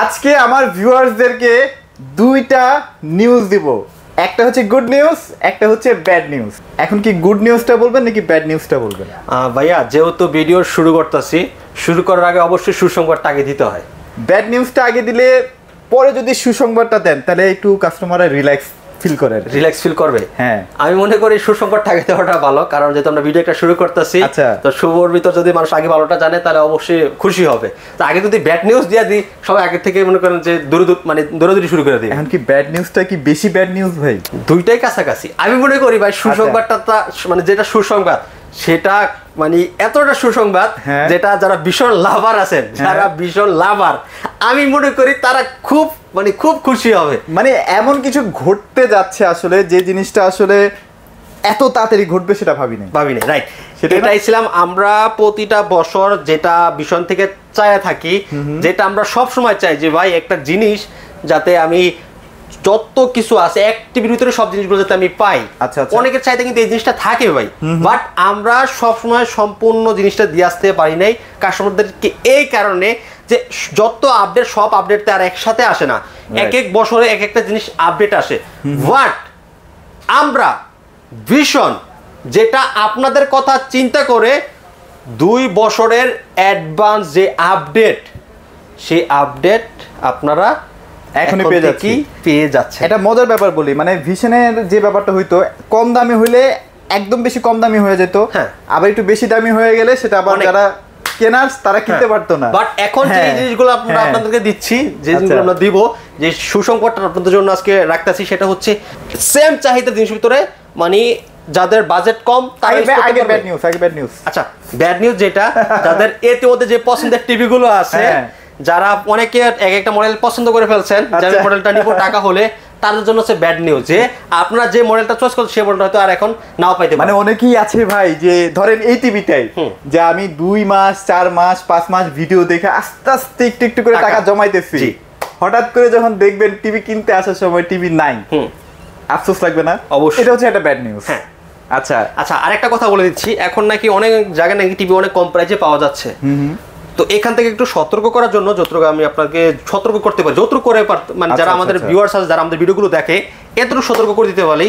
আজকে আমার ভিউয়ার্সদেরকে দুইটা নিউজ দিব। একটা হচ্ছে গুড নিউজ, একটা হচ্ছে ব্যাড নিউজ। এখন কি গুড নিউজটা বলবেন নাকি ব্যাড নিউজটা বলবেন? ভাইয়া যেহেতু ভিডিও শুরু করতেছি, শুরু করার আগে অবশ্যই সুসংবাদটা আগে দিতে হয়। ব্যাড নিউজটা আগে দিলে পরে যদি সুসংবাদটা দেন তাহলে একটু কাস্টমাররা রিল্যাক্স ফিল করবে। হ্যাঁ, আমি মনে করি সুসংবাদটা আগে দেওয়াটা ভালো, কারণ যেহেতু আমরা ভিডিওটা শুরু করতেছি, তো শুভর ভিতর যদি মানুষ আগে ভালোটা জানে তাহলে অবশ্যই খুশি হবে। তো আগে যদি ব্যাড নিউজ দিয়ে দিই, সবাই আগে থেকে মনে করেন যে দৌড়াদৌড়ি শুরু করে দিই। এখন কি ব্যাড নিউজটা কি বেশি ব্যাড নিউজ ভাই? দুইটাই কাছাকাছি আমি মনে করি ভাই। সুসংবাদটা মানে যেটা সুসংবাদ সেটা মানে এতটা সুসংবাদ যেটা যারা ভীষণ লাভার আছেন, যারা ভীষণ লাভার, আমি মনে করি তারা খুব খুশি হবে। মানে এমন কিছু ঘটতে যাচ্ছে আসলে যে জিনিসটা আসলে এত তাড়াতাড়ি ঘটবে সেটা ভাবিনি। রাইট, সেটাই ছিলাম আমরা প্রতিটা বছর যেটা ভীষণ থেকে চাইয়া থাকি, যেটা আমরা সব সময় চাই যে ভাই একটা জিনিস যাতে আমি যত কিছু আছে অ্যাক্টিভিটির ভিতরে সব জিনিসগুলো যাতে আমি পাই। আচ্ছা, অনেকের চাইতে কিন্তু এই জিনিসটা থাকে ভাই, বাট আমরা সবসময় সম্পূর্ণ জিনিসটা দিয়ে আসতে পারি নাই কাস্টমারদেরকে, এই কারণে যে যত আপডেট সব আপডেট তো আর একসাথে আসে না, এক এক বছরে এক একটা জিনিস আপডেট আসে। বাট আমরা ভীষণ যেটা আপনাদের কথা চিন্তা করে 2 বছরের অ্যাডভান্স যে আপডেট, সেই আপডেট আপনারা এখনই পেয়ে যাচ্ছে। এটা মজার ব্যাপার বলি, মানে ভিশনের যে ব্যাপারটা হইতো কম দামি হইলে একদম বেশি কম দামি হয়ে যেত, আবার একটু বেশি দামি হয়ে গেলে সেটা আবার যারা কেনার তারা কিনতে পারতো না। বাট এখন যে জিনিসগুলো আমরা আপনাদেরকে দিচ্ছি, যে জিনিসগুলো আমরা দিব, যে সুসংবাদটা আপনাদের জন্য আজকে রাখতেছি, সেটা হচ্ছে সেম চাহিদার জিনিসের ভিতরে, মানে যাদের বাজেট কম আগে ব্যাড নিউজ। আচ্ছা, ব্যাড নিউজ যেটা যাদের এতে ওদের যে পছন্দের টিভি গুলো আছে, যারা অনেকে এক একটা মডেল পছন্দ করে ফেলছেন, যে মডেলটা নিব টাকা হলে, তাদের জন্য হচ্ছে ব্যাড নিউজ যে আপনারা যে মডেলটা চয়েস করছেন সেই মডেলটা হয়তো আর এখন নাও পাইতে পারেন। মানে অনেকেই আছে ভাই যে ধরেন এই টিভিটাই যে আমি 2 মাস 4 মাস 5 মাস ভিডিও দেখে আস্তে আস্তে একটু একটু করে টাকা জমাইতেছি, হঠাৎ করে যখন দেখবেন টিভি কিনতে আসার সময় টিভি নাই, আফসোস লাগবে না? অবশ্যই, এটা হচ্ছে একটা ব্যাড নিউজ। আচ্ছা, আরেকটা কথা বলে দিচ্ছি, এখন নাকি অনেক জায়গায় নাকি টিভি অনেক কম প্রাইসে পাওয়া যাচ্ছে। তো এখান থেকে একটু সতর্ক করার জন্য যতটুকু আমি আপনাকে সতর্ক করতে পারি, যতটুকু করে মানে যারা আমাদের ভিউয়ার্স আছে, যারা আমাদের ভিডিওগুলো দেখে, এতটুকু সতর্ক করে দিতে পারি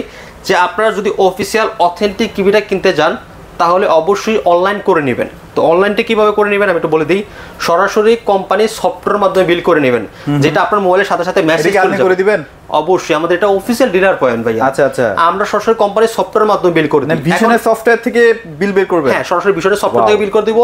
যে আপনারা যদি অফিসিয়াল অথেন্টিক টিভিটা কিনতে যান তাহলে অবশ্যই অনলাইন করে নেবেন। তো অনলাইনটা কিভাবে করে নেবেন আমি একটু বলে দিই। সরাসরি কোম্পানির সফটওয়্যারের মাধ্যমে বিল করে নেবেন, যেটা আপনার মোবাইলের সাথে সাথে মেসেজ করে দিবেন। অবশ্যই, আমাদের এটা অফিসিয়াল ডিলার পয়েন্ট ভাই। আচ্ছা, আমরা সরাসরি কোম্পানির সফটওয়্যারের মাধ্যমে বিল করে দিই। ভিশনের সফটওয়্যার থেকে বিল বের করবেন? হ্যাঁ, সরাসরি ভিশনের সফটওয়্যার থেকে বিল করে দিব।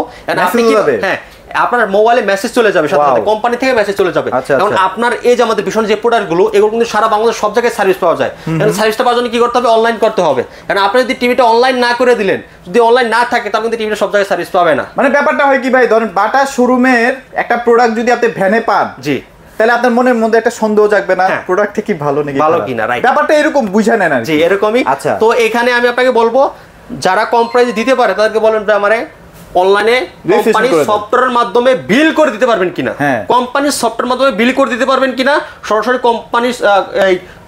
আপনার মোবাইলে মেসেজ চলে যাবে, সাথে সাথে কোম্পানি থেকে মেসেজ চলে যাবে। কারণ আপনার এই যে আমাদের ভীষণ যে প্রোডাক্টগুলো, এগুলো কিন্তু সারা বাংলাদেশ সব জায়গায় সার্ভিস পাওয়া যায়। কারণ সার্ভিসটা পাওয়ার জন্য কি করতে হবে? অনলাইন করতে হবে। কারণ আপনি যদি টিভিটা অনলাইন না করে দিলেন, যদি অনলাইন না থাকে, তাহলে কিন্তু টিভিটা সব জায়গায় সার্ভিস পাবে না। মানে ব্যাপারটা হয় কি ভাই, ধরেন বাটা শোরুমের একটা প্রোডাক্ট যদি আপনি ভ্যানে পান, তাহলে আপনার মনের মধ্যে একটা সন্দেহ জাগবে না প্রোডাক্টটা কি ভালো নাকি ভালো কিনা। রাইট, ব্যাপারটা এরকম বুঝা নেন আর জি, এরকমই। আচ্ছা, তো এখানে আমি আপনাকে বলবো যারা কম প্রাইসে দিতে পারে তাদেরকে বলেন যে আমারে অনলাইনে কোম্পানির সফটওয়্যারের মাধ্যমে বিল করে দিতে পারবেন কিনা, কোম্পানির সফটওয়্যারের মাধ্যমে বিল করে দিতে পারবেন কিনা, সরাসরি কোম্পানির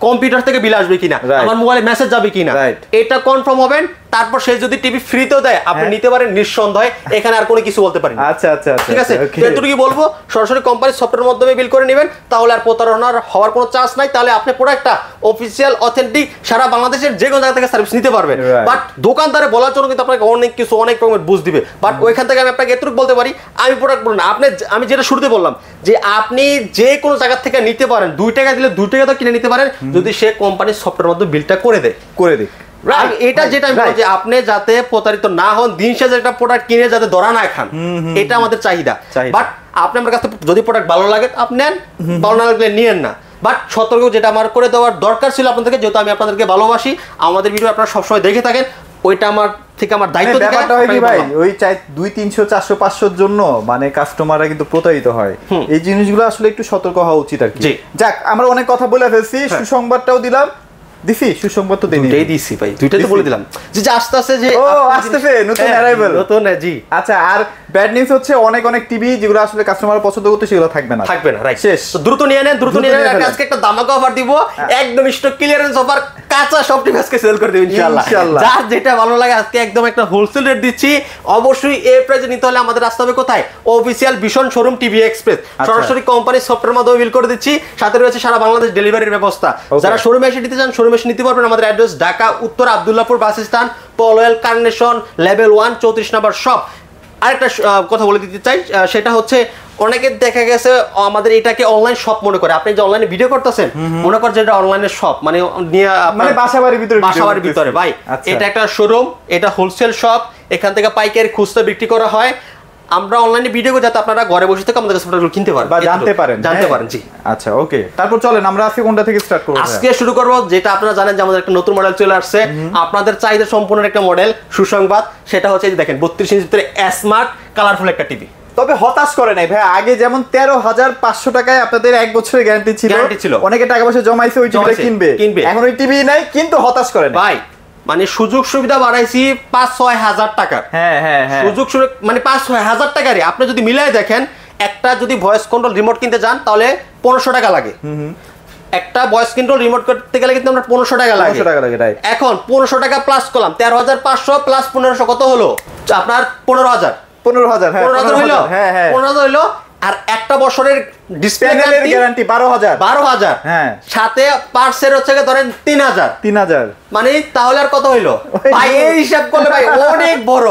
কম্পিউটার থেকে বিল আসবে কিনা, আমার মোবাইলে মেসেজ যাবে কিনা, এটা কনফার্ম হবেন। তারপর সে যদি টিভি ফ্রিতেও দেয় আপনি নিতে পারেন নিঃসন্দেহে, এখানে আর কোনো কিছু বলতে পারেন। আচ্ছা, ঠিক আছে, এতটুকু বলবো, সরাসরি কোম্পানির সফটওয়্যারের মাধ্যমে বিল করে নেবেন, তাহলে আর প্রতারণার হওয়ার কোনো চান্স নাই। তাহলে আপনি প্রোডাক্টটা অফিসিয়াল অথেন্টিক সারা বাংলাদেশের যে কোনো জায়গা থেকে সার্ভিস নিতে পারবেন। বাট দোকানদারে বলার জন্য কিন্তু আপনাকে অনেক কিছু অনেক রকমের বুঝ দিবে। বাট ওইখান থেকে আমি আপনাকে এতটুকু বলতে পারি, আমি প্রোডাক্ট বলুন না, আমি যেটা শুরুতে বললাম যে আপনি যে কোনো জায়গা থেকে নিতে পারেন, 2 টাকা দিলে 2 টাকা তো কিনে নিতে পারেন, যদি সে কোম্পানির সফটওয়্যারের মধ্যে বিলটা করে দেয়। এটা যেটা আমি বলছি, আপনি যাতে প্রতারিত না হন, দিন শেষে একটা প্রোডাক্ট কিনে যাতে ধরা না খান, এটা আমাদের চাহিদা। বাট আপনি আমার কাছে যদি প্রোডাক্ট ভালো লাগে আপনি নেন, ভালো না লাগলে নিয়েন না। বাট সতর্ক যেটা আমার করে দেওয়ার দরকার ছিল আপনাদেরকে, যেহেতু আমি আপনাদেরকে ভালোবাসি, আমাদের ভিডিও আপনারা সবসময় দেখে থাকেন, ওইটা আমার থেকে আমার দায়িত্ব। ব্যাপারটা হয় কি ভাই, ওই 200, 300, 400, 500 জন্য মানে কাস্টমাররা কিন্তু প্রতারিত হয়। এই জিনিসগুলো আসলে একটু সতর্ক হওয়া উচিত আর কি। যাক, আমরা অনেক কথা বলে ফেলছি, সুসংবাদটাও দিলাম, সুসংবাদ তো দিছি ভাই, দুইটাই তো বলে দিলাম যে আস্তে আস্তে যে আসতেছে নতুন অ্যারাইভাল, নতুন। জি, আচ্ছা, আর ব্যাড নিউজ হচ্ছে অনেক টিভি যেগুলো আসলে কাস্টমার পছন্দ করতে সেগুলো থাকবে না। রাইট, শেষ। তো দ্রুত নিয়ে নেন। আজকে একটা ধামাকা অফার দিব, একদম স্টক ক্লিয়ারেন্স অফার, কাঁচা সব টিভি আজকে সেল করে দেব ইনশাআল্লাহ। যার যেটা ভালো লাগে আজকে একদম একটা হোলসেল রেট দিচ্ছি। অবশ্যই এই প্রাইসে নিতে হলে আমাদের আসতে হবে কোথায়? অফিসিয়াল ভীষণ শোরুম টিভি এক্সপ্রেস। সরাসরি কোম্পানির সফটওয়্যার মাধ্যমে বিল করে দিচ্ছি, সাথে রয়েছে সারা বাংলাদেশ ডেলিভারির ব্যবস্থা। যারা শোরুমে এসে নিতে চান শোরুমে এসে নিতে পারবেন। আমাদের অ্যাড্রেস ঢাকা উত্তর Abdullahpur bus stand, Polwel carnation level 1 34 নম্বর শপ। আরেকটা কথা বলে দিতে চাই, সেটা হচ্ছে অনেকে দেখা গেছে আমাদের এটাকে অনলাইন শপ মনে করে। আপনি যে অনলাইনে ভিডিও করতেছেন মনে করেন যে এটা অনলাইনের শপ, মানে মানে বাসাবাড়ির ভিতরে ভাই এটা একটা শোরুম, এটা হোলসেল শপ, এখান থেকে পাইকারি খুচরা বিক্রি করা হয়। আমরা অনলাইনে ভিডিও করে যাতে আপনারা ঘরে বসে থেকে আমাদের কাছে প্রোডাক্টগুলো কিনতে পারেন বা জানতে পারেন। জি আচ্ছা ওকে, তারপর চলেন আমরা আজকে কোনটা থেকে স্টার্ট করব? আজকে শুরু করব যেটা আপনারা জানেন যে আমাদের একটা নতুন মডেল চলে আসছে, আপনাদের চাহিদা সম্পূর্ণ একটা মডেল। সুসংবাদ সেটা হচ্ছে যে দেখেন 32 ইঞ্চির ভিতরে স্মার্ট কালারফুল একটা টিভি। তবে হতাশ করে নাই ভাই, আগে যেমন 13,500 টাকায় আপনাদের 1 বছরের গ্যারান্টি ছিল, অনেকে টাকা পয়সা জমাইছে ওই টিভিটা কিনবে, এখন ওই টিভি নাই, কিন্তু হতাশ করে নাই ভাই। মানে সুযোগ সুবিধা বাড়াইছি 5-6 হাজার টাকার। হ্যাঁ সুযোগ মানে 5-6 হাজার টাকারই আপনি যদি মিলাই দেখেন, একটা যদি ভয়েস কন্ট্রোল রিমোট কিনতে যান তাহলে 1500 টাকা লাগে। একটা ভয়েস কন্ট্রোল রিমোট করতে গেলে কিন্তু আমরা 1500 টাকা লাগে। এখন 1500 টাকা প্লাস করলাম 13,500 প্লাস 1500 কত হলো? আপনার 15,000 হইলো। আর একটা বছরের ডিসপ্লে গ্যারান্টি 12,000 হ্যাঁ, সাথে পার্টসের হচ্ছে ধরেন 3,000 মানে তাহলে আর কত হইলো ভাই? এই হিসাব করলে ভাই অনেক বড়।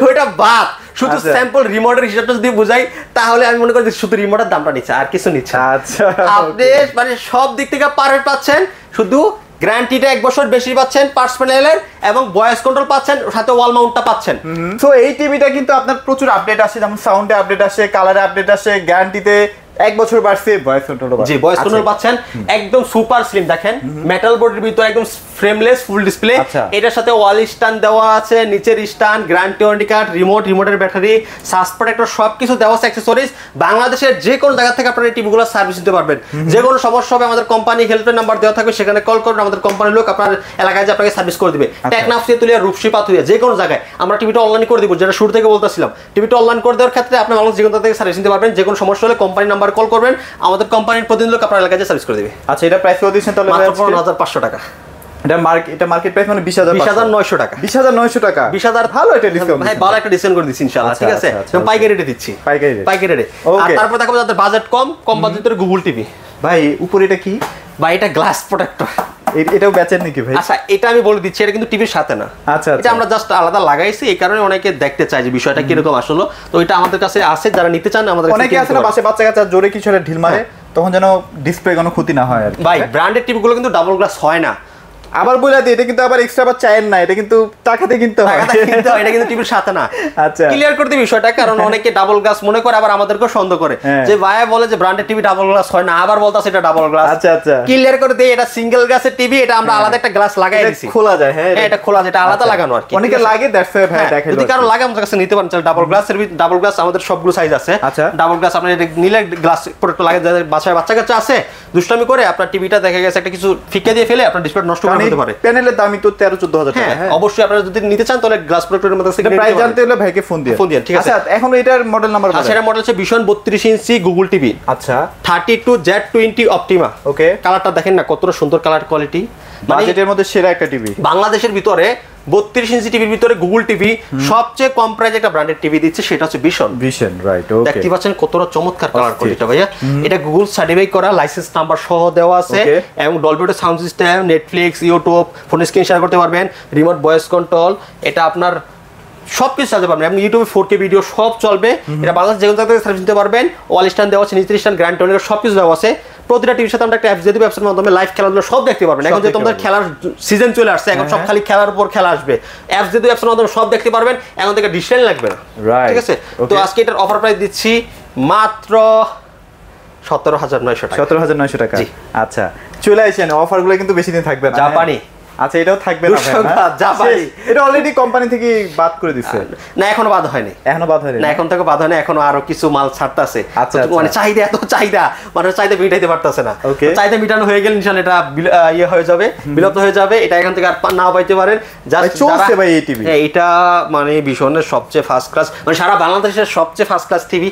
ওইটা বাদ, শুধু স্যাম্পল রিমোটের হিসাবটা যদি বুঝাই তাহলে আমি মনে করি শুধু রিমোটের দামটা নিচ্ছে, আর কিছু নিচ্ছে। আচ্ছা, আপনি মানে সব দিক থেকে পারফেক্ট পাচ্ছেন, শুধু গ্যারান্টিটা 1 বছর বেশি পাচ্ছেন পার্টস প্যানেলের, এবং ভয়েস কন্ট্রোল পাচ্ছেন, সাথে ওয়াল মাউন্টটা পাচ্ছেন। সো এই টিভিটা কিন্তু আপনার প্রচুর আপডেট আসে, যেমন সাউন্ডে আপডেট আসে, কালারে আপডেট আসে, গ্যারান্টিতে 1 বছর বাড়ছে, ভয়েস কন্ট্রোল জি ভয়েস কন্ট্রোল পাচ্ছেন। একদম সুপার স্লিম, দেখেন মেটাল বডির ভিতরে একদম ফ্রেমলেস ফুল ডিসপ্লে। এটার সাথে ওয়াল স্ট্যান্ড দেওয়া আছে, নিচের স্ট্যান্ড, গ্যারান্টি ওয়ারেন্টি কার্ড, রিমোটের ব্যাটারি, সার্চ প্রোটেক্টর সবকিছু দেওয়া আছে, অ্যাকসেসরিজ। বাংলাদেশের যে কোনো জায়গা থেকে আপনারা এই টিভিগুলো সার্ভিস দিতে পারবেন। যে কোনো সমস্যা হবে আমাদের কোম্পানি হেল্পলাইন নাম্বার দেওয়া থাকবে, সেখানে কল করবেন, আমাদের কোম্পানির লোক আপনার এলাকায় যে আপনাকে সার্ভিস করে দিবে। টেকনাফ থেকে তুলিয়া রূপসী পাথুরিয়া যে কোনো জায়গায় আমরা টিভিটা অনলাইন করে দিব, যেটা শুরু থেকে বলতেছিলাম। টিভিটা অনলাইন করে দেওয়ার ক্ষেত্রে আপনি বাংলাদেশ যে কোনো থেকে সার্ভিস নিতে পারবেন। যে কোনো সমস্যা হলে কোম্পানির নাম্বার কল করবেন, আমাদের কোম্পানির প্রতিনিধি লোক আপনার এলাকায় সার্ভিস করে দিবে। আচ্ছা, এটা প্রাইস কত দিচ্ছেন তাহলে? মাত্র 15,500 টাকা। এটা মার্কেট প্রাইস মানে 20,900 টাকা। 20,900 টাকা, 20,000 ভালো একটা ডিসকাউন্ট ভাই, ভালো একটা ডিসকাউন্ট করে দিচ্ছি ইনশাআল্লাহ। ঠিক আছে, পাইকারি রেটে দিচ্ছি, পাইকারি রেটে। আর তারপর দেখাবো যাদের বাজেট কম বাজেটের গুগল টিভি। ভাই উপরে এটা কি ভাই? এটা গ্লাস প্রোটেক্টর। এটাও বেচেন নাকি ভাই? আচ্ছা, এটা আমি বলে দিচ্ছি, এটা কিন্তু টিভির সাথে না। আচ্ছা, এটা আমরা জাস্ট আলাদা লাগাইছি, এই কারণে অনেকে দেখতে চায় যে বিষয়টা কিরকম আসলে। তো এটা আমাদের কাছে আছে, যারা নিতে চান আমাদের অনেকে আছে না পাশে বাচ্চা কাচ্চা জোরে কিছু একটা ঢিল মারে, তখন যেন ডিসপ্লে কোনো ক্ষতি না হয় আর ভাই। ব্র্যান্ডেড টিভিগুলো কিন্তু ডাবল গ্লাস হয় না। আবার বলে দিই, এটা কিন্তু আবার এক্সট্রা আবার চায়ের না, এটা কিন্তু টাকাতে কিনতে হয়, এটা কিন্তু টিভির সাথে না। আচ্ছা, ক্লিয়ার করে দিই বিষয়টা, কারণ অনেকে ডাবল গ্লাস মনে করে, আবার আমাদেরকেও সন্দেহ করে যে ভাইয়া বলে যে ব্র্যান্ডেড টিভি ডাবল গ্লাস হয় না, আবার বলতাছে এটা ডাবল গ্লাস। আচ্ছা, ক্লিয়ার করে দিই, এটা সিঙ্গেল গ্লাসের টিভি, এটা আমরা আলাদা একটা গ্লাস লাগাই দিয়েছি, খোলা যায়। হ্যাঁ, এটা খোলা যায়, এটা আলাদা লাগানো আর কি। অনেকে লাগে, দ্যাটস ওয়াই ভাই দেখাই। যদি কারো লাগে আমাদের কাছে নিতে পারেন। ডাবল গ্লাসের ডাবল গ্লাস আমাদের সবগুলো সাইজ আছে। আচ্ছা, ডাবল গ্লাস আপনি নিলে গ্লাস প্রোডাক্ট লাগে, যাদের বাসায় বাচ্চা কাচ্চা আছে দুষ্টামি করে আপনার টিভিটা দেখা গেছে একটা কিছু ফিকে দিয়ে ফেলে আপনার ডিসপ্লে নষ্ট করে দিতে পারে। প্যানেলের দামই তো 13-14 হাজার টাকা। হ্যাঁ, অবশ্যই আপনারা যদি নিতে চান তাহলে গ্লাস প্রোটেক্টরের মধ্যে থেকে প্রাইস জানতে হলে ভাইকে ফোন দিয়ে। ঠিক আছে। আচ্ছা, এখন এটার মডেল নাম্বার বলেন। এটার মডেল হচ্ছে ভীষণ 32 ইঞ্চি গুগল টিভি। আচ্ছা, 32Z20 অপটিমা। ওকে, কালারটা দেখেন না কতটা সুন্দর কালার কোয়ালিটি, বাজেটের মধ্যে সেরা একটা টিভি বাংলাদেশের ভিতরে। 32 ইঞ্চি টিভির ভিতরে গুগল টিভি সবচেয়ে কম প্রাইসে একটা ব্র্যান্ডেড টিভি দিচ্ছে, সেটা হচ্ছে ভীষণ। রাইট, ওকে, দেখতে পাচ্ছেন কতটা চমৎকার কালার কোয়ালিটি ভাইয়া। এটা গুগল সার্টিফাই করা, লাইসেন্স নাম্বার সহ দেওয়া আছে, এবং Dolby audio sound system, Netflix, YouTube, phone screen share করতে পারবেন, রিমোট ভয়েস কন্ট্রোল, এটা আপনার সবকিছু চালাতে পারবেন, এবং ইউটিউবে 4K ভিডিও সব চলবে। এটা বাংলাদেশ যে কোনো জায়গা থেকে সার্ভিস নিতে পারবেন। ওয়াল স্ট্যান্ড দেওয়া আছে, নিচের স্ট্যান্ড, গ্যারান্টি ওয়ারেন্টি সবকিছু দেওয়া আছে। প্রতিটা টিভির সাথে আমরা একটা অ্যাপস দিয়ে দিব, অ্যাপসের মাধ্যমে লাইভ খেলাধুলা সব দেখতে পারবেন। এখন যে তোমাদের খেলার সিজন চলে আসছে, এখন সব খালি খেলার উপর খেলা আসবে, অ্যাপস দিয়ে দিব, অ্যাপসের মাধ্যমে সব দেখতে পারবেন, এখন থেকে ডিসপ্লে লাগবে না। ঠিক আছে, তো আজকে এটার অফার প্রাইস দিচ্ছি মাত্র 17,900 টাকা। 17,900 টাকা। আচ্ছা, চলে আসেন, অফারগুলো কিন্তু বেশি দিন থাকবে না। জাপানি আচ্ছা এটাও থাকবে না ভাই না জাপানি এটা অলরেডি কোম্পানি থেকে বাদ করে দিচ্ছে না এখনো বাদ হয়নি না এখন থেকে বাদ হয়নি এখনো আরো কিছু মাল ছাড়তেছে আচ্ছা মানে চাহিদা এত চাহিদা মানে চাহিদা মিটাইতে পারতেছে না চাহিদা মিটানো হয়ে গেলে ইনশাআল্লাহ এটা ইয়ে হয়ে যাবে বিলুপ্ত হয়ে যাবে এটা এখান থেকে আর নাও পাইতে পারেন জাস্ট চলছে ভাই এই টিভি এটা মানে ভীষণের সবচেয়ে ফার্স্ট ক্লাস মানে সারা বাংলাদেশের সবচেয়ে first class TV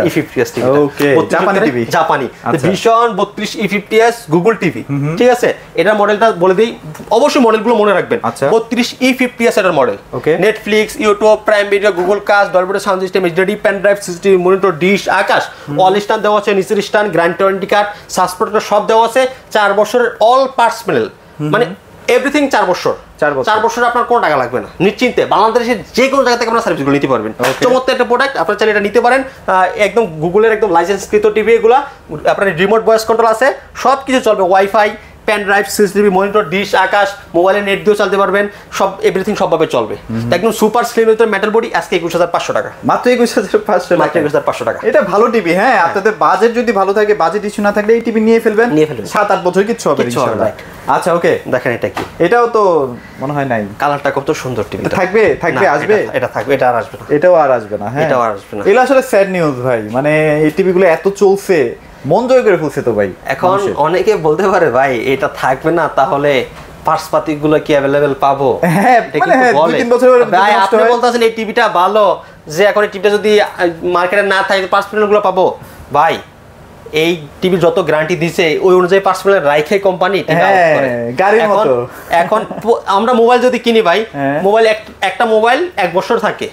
E50s TV ওকে জাপানি টিভি জাপানি ভীষণ 32 E50s গুগল টিভি ঠিক আছে এটার মডেলটা বলে দেই অবশ্যই মডেলগুলো মনে রাখবেন 32 E50s এর model Netflix YouTube Prime Video Google Cast Dolby sound system HD pen drive CCTV monitor dish Akash all stand দেওয়া আছে নিচের stand grand warranty card supporter সব দেওয়া আছে 4 বছরের অল পার্টস প্যানেল মানে এভরিথিং 4 বছর 4 বছর আপনার কোনো টাকা লাগবে না নিশ্চিন্তে বাংলাদেশের যে কোনো জায়গা থেকে আপনারা সার্ভিসগুলো নিতে পারবেন চমৎকার একটা প্রোডাক্ট আপনারা চাইলে এটা নিতে পারেন একদম গুগলের একদম লাইসেন্সকৃত টিভি এগুলা আপনার রিমোট ভয়েস কন্ট্রোল আছে সব কিছু চলবে wifi pen drive CCTV monitor dish Akash মোবাইলে নেট দিয়েও চালাতে পারবেন সব এভরিথিং সবভাবে চলবে একদম সুপার স্লিম ভিতরে মেটাল বডি আজকে 21500 টাকা মাত্র 21500 টাকা এটা ভালো টিভি হ্যাঁ আপনাদের বাজেট যদি ভালো থাকে বাজেট ইস্যু না থাকলে এই টিভি নিয়ে ফেলবেন 7-8 বছর কিচ্ছু হবে ইনশাআল্লাহ আচ্ছা ওকে দেখেন এটা কি এটাও তো মনে হয় নাই কালারটা কত সুন্দর টিভি থাকবে আসবে এটা থাকবে এটা আর আসবে না এটাও আর আসবে না হ্যাঁ এটাও আর আসবে না এটা আসলে স্যাড নিউজ ভাই মানে এই টিভিগুলো এত চলছে মন জয় করে ফেলছে তো ভাই এখন অনেকে বলতে পারে ভাই এটা থাকবে না তাহলে পার্টসপাতি গুলো কি अवेलेबल পাবো হ্যাঁ মানে 2-3 বছর পরে ভাই আপনি বলতাছেন এই টিভিটা ভালো যে এখন এই টিভিটা যদি মার্কেটে না থাকে পার্টস গুলো পাবো ভাই এই টিভি যত গ্যারান্টি দিছে ওই অনুযায়ী পার্সোনাল রাইখে কোম্পানি টিভি আউট করে গাড়ির মতো এখন আমরা মোবাইল যদি কিনি ভাই মোবাইল একটা মোবাইল 1 বছর থাকে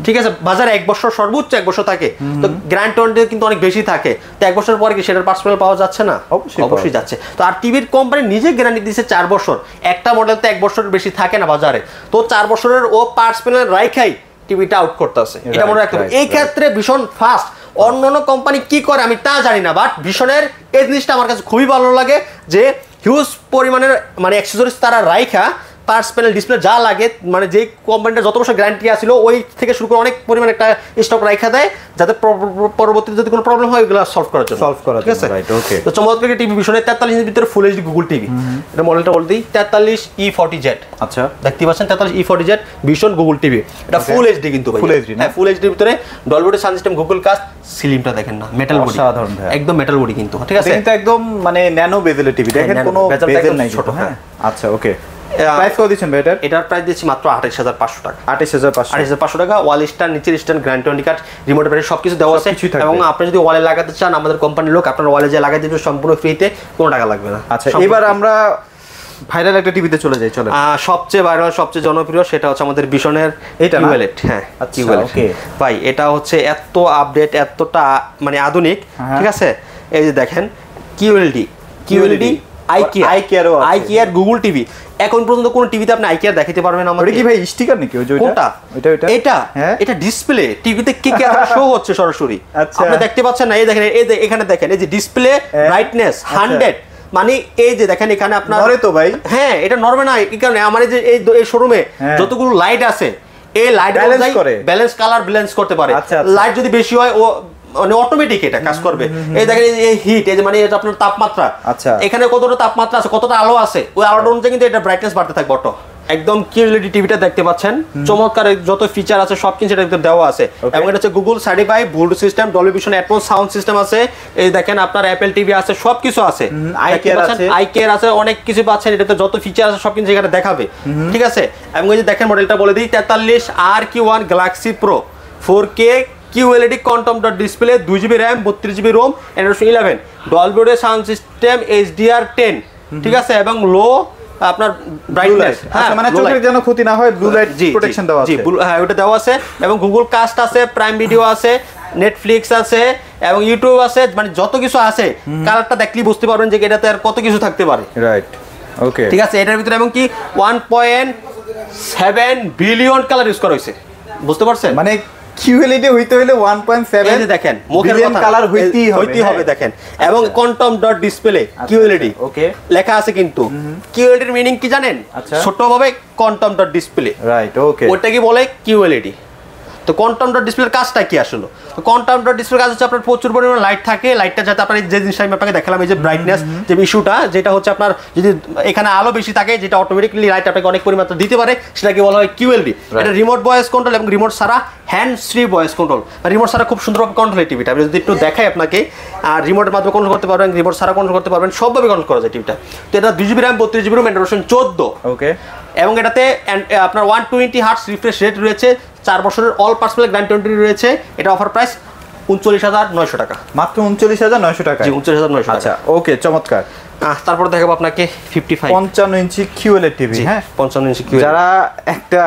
ঠিক আছে বাজারে 1 বছর সর্বোচ্চ 1 বছর থাকে তো গ্যারান্টি কিন্তু অনেক বেশি থাকে তো 1 বছর পরে কি সেটার পার্সোনাল পাওয়া যাচ্ছে না অবশ্যই যাচ্ছে তো আর টিভির কোম্পানি নিজে গ্যারান্টি দিয়েছে 4 বছর একটা মডেল তো 1 বছরের বেশি থাকে না বাজারে তো 4 বছরের ও পার্সোনাল রাইখাই টিভিটা আউট করতেছে এটা মনে রাখতে হবে এই ক্ষেত্রে ভীষণ ফাস্ট অন্যান্য কোম্পানি কি করে আমি তা জানি না বাট ভীষণের এই জিনিসটা আমার কাছে খুবই ভালো লাগে যে হিউজ পরিমাণের মানে অ্যাকসেসরিজ তারা রাইখা পার্টস প্যানেল ডিসপ্লে যা লাগে মানে যে কোম্পানিটা যত বছর গ্যারান্টি আছিল ওই থেকে শুরু করে অনেক পরিমাণ একটা স্টক রাখা দেয় যাতে পরবর্তীতে যদি কোনো প্রবলেম হয় ওগুলো সলভ করার জন্য ঠিক আছে রাইট ওকে তো চমৎকার টিভি ভীষণের 43 ইঞ্চির ভিতরে ফুল এইচডি গুগল টিভি এটা মডেলটা বলতে 43 E40Z আচ্ছা দেখতে পাচ্ছেন 43 E40Z ভীষণ গুগল টিভি এটা ফুল এইচডি কিন্তু ভাই ফুল এইচডি হ্যাঁ ফুল এইচডির ভিতরে Dolby sound system Google Cast সিলিমটা দেখেন না মেটাল বডি সাধারণ একদম মেটাল বডি কিন্তু ঠিক আছে এটা একদম মানে ন্যানো বেজেলের টিভি দেখেন কোনো বেজেল নাই ছোট হ্যাঁ আচ্ছা ওকে প্রাইস কত দিচ্ছেন ভাই এটার প্রাইস দিচ্ছি মাত্র 28500 টাকা 28500 টাকা ওয়াল স্ট্যান্ড নিচের stand grand warranty card remote battery সবকিছু দেওয়া আছে এবং আপনি যদি ওয়ালে লাগাতে চান আমাদের কোম্পানির লোক আপনার ওয়ালে যে লাগাই দিবে সম্পূর্ণ ফ্রিতে কোনো টাকা লাগবে না আচ্ছা এবার আমরা ভাইরাল একটা টিভিতে চলে যাই চলে সবচেয়ে ভাইরাল সবচেয়ে জনপ্রিয় সেটা হচ্ছে আমাদের ভিশনের এটা কিউএলইডি হ্যাঁ কিউএলইডি ওকে ভাই এটা হচ্ছে এত আপডেট এতটা মানে আধুনিক ঠিক আছে এই যে দেখেন কিউএলইডি আইকিয়ার গুগল টিভি এখন পর্যন্ত কোন টিভিতে আপনি আইকিয়ার দেখাতে পারবেন আমাদের কি ভাই স্টিকার নাকি ওই কোনটা এটা ডিসপ্লে টিভিতে কি কি শো হচ্ছে সরাসরি আপনি দেখতে পাচ্ছেন না এই দেখেন এই এখানে দেখেন এই যে ডিসপ্লে ব্রাইটনেস 100 মানে এই যে দেখেন এখানে আপনার নরে তো ভাই হ্যাঁ এটা নরমে না এই কারণে আমার এই যে এই শোরুমে যতগুলো লাইট আছে এই লাইট ব্যালেন্স কালার ব্যালেন্স করতে পারে লাইট যদি বেশি হয় ও মানে অটোমেটিক এটা কাজ করবে এই দেখেন এই হিট এই যে মানে এটা আপনার তাপমাত্রা আচ্ছা এখানে কতটা তাপমাত্রা আছে কতটা আলো আছে ওই আলোটা অনুযায়ী কিন্তু এটা ব্রাইটনেস বাড়তে থাকবে অটো একদম কিউএলইডি টিভিটা দেখতে পাচ্ছেন চমৎকার যত ফিচার আছে সব কিছু এটার ভিতরে দেওয়া আছে এবং এটা হচ্ছে Google certified Bluetooth system Dolby Vision atoms sound system আছে এই দেখেন আপনার অ্যাপল টিভি আছে সবকিছু আছে আইকেয়ার আছে অনেক কিছু পাচ্ছেন এটাতে যত ফিচার আছে সব কিছু এখানে দেখাবে ঠিক আছে এবং এই যে দেখেন মডেলটা বলে দিই 43 RQ1 Galaxy pro 4K QLED quantum dot display 2GB RAM 32GB ROM Android 11 Dolby sound system HDR10 ঠিক আছে এবং লো আপনার ব্রাইটনেস হ্যাঁ মানে চোখের যেন ক্ষতি না হয় ব্লু লাইট প্রোটেকশন দেওয়া আছে হ্যাঁ ওটা দেওয়া আছে এবং গুগল কাস্ট আছে প্রাইম ভিডিও আছে নেটফ্লিক্স আছে এবং ইউটিউব আছে মানে যত কিছু আছে কালারটা দেখলেই বুঝতে পারবেন যে এটাতে আর কত কিছু থাকতে পারে রাইট ওকে ঠিক আছে এটার ভিতরে এবং কি 1.7 বিলিয়ন কালার ইউজ করা হয়েছে বুঝতে পারছেন মানে কিউএলইডি হইতে হলে 1.7 এই যে দেখেন মুখের কথা কালার হইতেই হবে দেখেন এবং কোয়ান্টাম ডট ডিসপ্লে কিউএলইডি ওকে লেখা আছে কিন্তু কিউএলইডি এর মিনিং কি জানেন ছোট ভাবে quantum dot display right okay ওটা কি বলে কিউএলইডি তো কোয়ান্টাম ডট ডিসপ্লের কাজটা কি আসলে? তো কোয়ান্টাম ডট ডিসপ্লের কাজ হচ্ছে আপনার প্রচুর পরিমাণে লাইট থাকে, লাইটটা যাতে আপনার যে জিনিসটা আমি আপনাকে দেখালাম এই যে ব্রাইটনেস যে ইস্যুটা, যেটা হচ্ছে আপনার যদি এখানে আলো বেশি থাকে যেটা অটোমেটিক্যালি লাইট আপনাকে অনেক পরিমাণে দিতে পারে, সেটাকে বলা হয় কিউএলডি। এটা রিমোট ভয়েস কন্ট্রোল এবং রিমোট ছাড়া hand free voice control, remote ছাড়া খুব সুন্দরভাবে কন্ট্রোল হয় টিভিটা। আমি যদি একটু দেখাই আপনাকে, আর রিমোটের মাধ্যমে কন্ট্রোল করতে পারবেন, রিমোট ছাড়া কন্ট্রোল করতে পারবেন, সবভাবে কন্ট্রোল করা যায় টিভিটা। তো এটা 2 GB RAM 32 GB ROM, Android version 14। ওকে, এবং এটাতে আপনার 120 হার্টজ রিফ্রেশ রেট রয়েছে, 4 বছরের অল পার্সোনাল গ্যারান্টি রয়েছে। এটা অফার প্রাইস 39,900 টাকা, মাত্র 39,900 টাকা। জি 39,900 টাকা। আচ্ছা ওকে, চমৎকার। তারপর দেখাবো আপনাকে 55 ইঞ্চি QLED টিভি। হ্যাঁ, 55 ইঞ্চি QLED। যারা একটা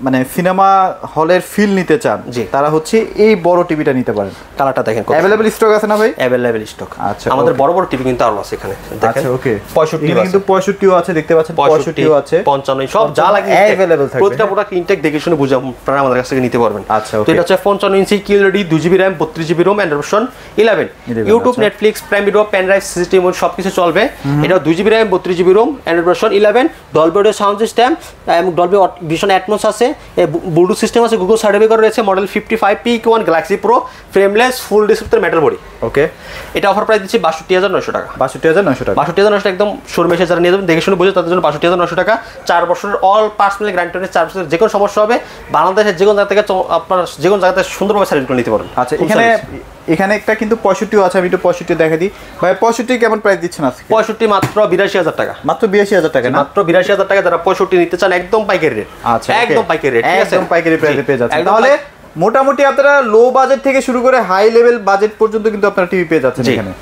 মানে সিনেমা হলের ফিল নিতে চান, জি, তারা হচ্ছে এই বড় টিভিটা নিতে পারেন। কালারটা দেখেন, अवेलेबल স্টক আছে না ভাই? Available stock. আচ্ছা, আমাদের বড় বড় টিভি কিন্তু আরো আছে এখানে, দেখেন। আচ্ছা ওকে, 65 কিন্তু 65ও আছে, দেখতে পাচ্ছেন 65ও আছে, 55 সব যা লাগে अवेलेबल থাকবে। প্রত্যেকটা প্রোডাক্ট ইনটেক দেখে শুনে বুঝে আপনারা আমাদের কাছ থেকে নিতে পারবেন। আচ্ছা তো ওকে, এটা হচ্ছে 55 inch QLED, 2 GB RAM 32 GB ROM, Android version 11। YouTube, Netflix, Prime Video, pen drive, CCTV সবকিছু চলবে। এটা 2 GB RAM 32 GB ROM, Android version 11, Dolby audio sound system এবং ডলবি ভিশন অ্যাটমস আছে, ব্লুটুথ সিস্টেম আছে, গুগল সার্টিফাইড করা রয়েছে। Model 55P1 Galaxy Pro, frameless, full display, metal body. Okay, এটা offer price দিচ্ছি 62,900 টাকা। 62,900 টাকা। 62,900 টাকা একদম শোরুমে এসে যারা নিয়ে যাবেন দেখে শুনে বুঝে তাদের জন্য 62,900 টাকা। 4 বছরের অল পার্সোনাল গ্যারান্টি, 4 বছরের যে কোনো সমস্যা হবে বাংলাদেশের যে কোনো জায়গা থেকে আপনার যে কোনো জায়গাতে সুন্দরভাবে সার্ভিস করে নিতে পারবেন। আচ্ছা, এখানে একটা কিন্তু 65ও আছে, আমি একটু 65 দেখাই দিই ভাই। 65 কেমন প্রাইস দিচ্ছেন আজকে? 65 মাত্র 82,000 টাকা। মাত্র 82,000 টাকা না? মাত্র 82,000 টাকা। যারা 65 নিতে চান একদম পাইকারি রেট। আচ্ছা, একদম পাইকারি রেট, ঠিক আছে, একদম পাইকারি প্রাইসে পেয়ে যাচ্ছেন। তাহলে মোটামুটি আপনারা লো বাজেট থেকে শুরু করে হাই লেভেল বাজেট পর্যন্ত কিন্তু আপনারা টিভি পেয়ে যাচ্ছেন এখানে।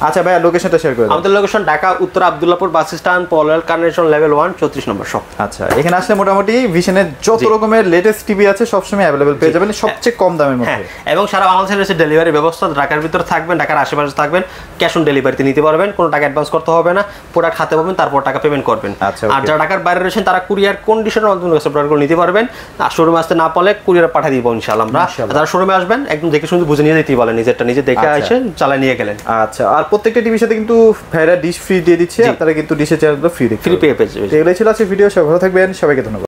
আচ্ছা ভাই, লোকেশনটা শেয়ার করে দিন। আমাদের লোকেশন ঢাকা উত্তর Abdullahpur bus stand, Polwel connection, level 1, 34 নম্বর শপ। আচ্ছা, এখানে আসলে মোটামুটি ভিশনের যত রকমের লেটেস্ট টিভি আছে সবসময় अवेलेबल পেয়ে যাবেন সবচেয়ে কম দামের মধ্যে। এবং সারা বাংলাদেশের রয়েছে ডেলিভারি ব্যবস্থা। ঢাকার ভিতরে থাকবেন, ঢাকার আশেপাশে থাকবেন, ক্যাশ অন ডেলিভারিতে নিতে পারবেন, কোনো টাকা অ্যাডভান্স করতে হবে না, প্রোডাক্ট হাতে পাবেন, তারপর টাকা পেমেন্ট করবেন। আচ্ছা, আর যারা ঢাকার বাইরে রয়েছেন তারা কুরিয়ার কন্ডিশনের মাধ্যমে প্রোডাক্টগুলো নিতে পারবেন। আর শোরুমে আসতে না পারলে কুরিয়ার পাঠিয়ে দিব ইনশাআল্লাহ আমরা। যারা শোরুমে আসবেন একদম দেখে শুনে বুঝে নিয়ে যেতেই বলেন, নিজেরটা নিজে দেখে আসেন, চালা নিয়ে গেলেন। আচ্ছা, আর প্রত্যেকটা টিভির সাথে কিন্তু ভাইরা ডিশ ফ্রি দিয়ে দিচ্ছে, আপনারা কিন্তু ডিশের চ্যানেলগুলো ফ্রি পেয়ে যাবেন। ফ্রি পেয়ে যাবেন। এগুলোই ছিল আজকে ভিডিও। সবাই ভালো থাকবেন, সবাইকে ধন্যবাদ।